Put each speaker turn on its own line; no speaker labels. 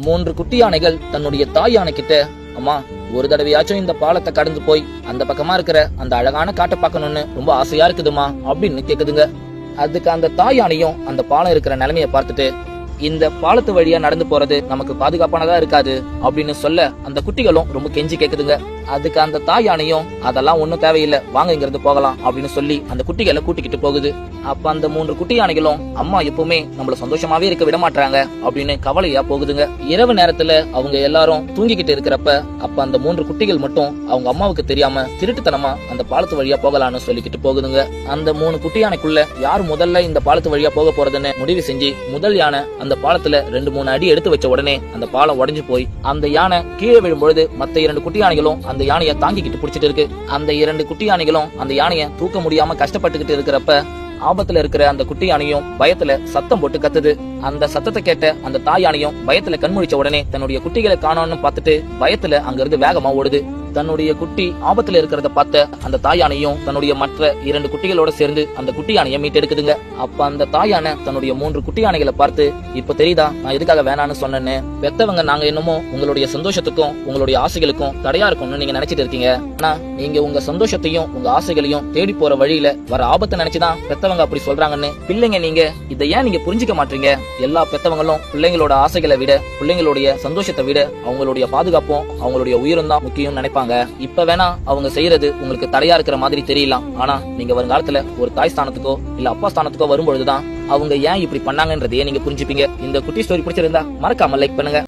3 குட்டி யானைகள் தன்னுடைய தாய் யானை கிட்ட, அம்மா ஒரு தடவையாச்சும் இந்த பாலத்தை கடந்து போய் அந்த பக்கமா இருக்கிற அந்த அழகான காட்டை பார்க்கணும்னு ரொம்ப ஆசையா இருக்குதுமா அப்படின்னு கேக்குதுங்க. அதுக்கு அந்த தாய் யானையும் அந்த பாலம் இருக்கிற நிலைமையை பார்த்துட்டு, இந்த பாலத்து வழியா நடந்து போறது நமக்கு பாதுகாப்பானதா இருக்காது அப்படின்னு சொல்ல அந்த குட்டிகளும் ரொம்ப கெஞ்சி கேக்குதுங்க. அதுக்கு அந்த தாய் யானையும், அதெல்லாம் ஒண்ணும் தேவையில்லை, வாங்க இங்கிருந்து போகலாம் அப்படின்னு சொல்லி அந்த குட்டிகளை கூட்டிக்கிட்டு போகுது. அப்ப அந்த 3 குட்டி யானைகளும், அம்மா எப்பவுமே நம்மள சந்தோஷமாவே இருக்க விட மாட்டாங்க அப்படின்னு கவலையா போகுதுங்க. இரவு நேரத்துல அவங்க எல்லாரும் தூங்கிக்கிட்டு இருக்கிறப்ப அப்ப அந்த 3 குட்டிகள் மட்டும் அவங்க அம்மாவுக்கு தெரியாம திருட்டுத்தனமா அந்த பாலத்து வழியா போகலான்னு சொல்லிக்கிட்டு போகுதுங்க. அந்த 3 குட்டி யானைக்குள்ள யார் முதல்ல இந்த பாலத்து வழியா போக போறதுன்னு முடிவு செஞ்சு முதல் யானை அந்த பாலத்துல 2-3 அடி எடுத்து வச்ச உடனே அந்த பாலம் உடைஞ்சு போய் அந்த யானை கீழே விழும்பொழுது மத்த 2 குட்டி யானைகளும் அந்த யானையை தாங்கிக்கிட்டு பிடிச்சிட்டு இருக்கு. அந்த 2 குட்டி யானைகளும் அந்த யானையை தூக்க முடியாம கஷ்டப்பட்டுக்கிட்டு இருக்கிறப்ப ஆபத்துல இருக்கிற அந்த குட்டி யானையும் பயத்துல சத்தம் போட்டு கத்துது. அந்த சத்தத்தை கேட்ட அந்த தாய் யானையும் பயத்துல கண்முழிச்ச உடனே தன்னுடைய குட்டிகளை காணோம்னு பார்த்துட்டு பயத்துல அங்க இருந்து வேகமா ஓடுது. தன்னுடைய குட்டி ஆபத்துல இருக்கிறத பார்த்த அந்த தாய் யானையும் தன்னுடைய மற்ற 2 குட்டிகளோட சேர்ந்து அந்த குட்டி யானையை மீட்டெடுக்குதுங்க. அப்ப அந்த தாய் யானை தன்னுடைய 3 குட்டி யானைகளை பார்த்து, இப்ப தெரியுதா நான் எதுக்காக வேணான்னு சொன்னேன்னு? பெத்தவங்க நாங்க என்னமோ உங்களுடைய சந்தோஷத்துக்கும் உங்களுடைய ஆசைகளுக்கும் தடையா இருக்கும்னு நீங்க நினைச்சிட்டு இருக்கீங்க. ஆனா நீங்க உங்க சந்தோஷத்தையும் உங்க ஆசைகளையும் தேடி போற வழியில வர ஆபத்தை நினைச்சுதான் பெத்தவங்க அப்படி சொல்றாங்கன்னு. பிள்ளைங்க நீங்க இதை ஏன் நீங்க புரிஞ்சுக்க மாட்டீங்க? எல்லா பெத்தவங்களும் பிள்ளைங்களோட ஆசைகளை விட பிள்ளைங்களுடைய சந்தோஷத்தை விட அவங்களுடைய பாதுகாப்பும் அவங்களுடைய உயிரும் தான் முக்கியம் நினைப்பாங்க. இப்ப வேணா அவங்க செய்யறது உங்களுக்கு தடையா இருக்கிற மாதிரி தெரியலாம். ஆனா நீங்க வருங்காலத்துல ஒரு தாய் ஸ்தானத்துக்கோ இல்ல அப்பா ஸ்தானத்துக்கோ வரும்பொழுதுதான் அவங்க ஏன் இப்படி பண்ணாங்கன்றதையே நீங்க புரிஞ்சுப்பீங்க. இந்த குட்டி ஸ்டோரி பிடிச்சிருந்தா மறக்காம லைக் பண்ணுங்க.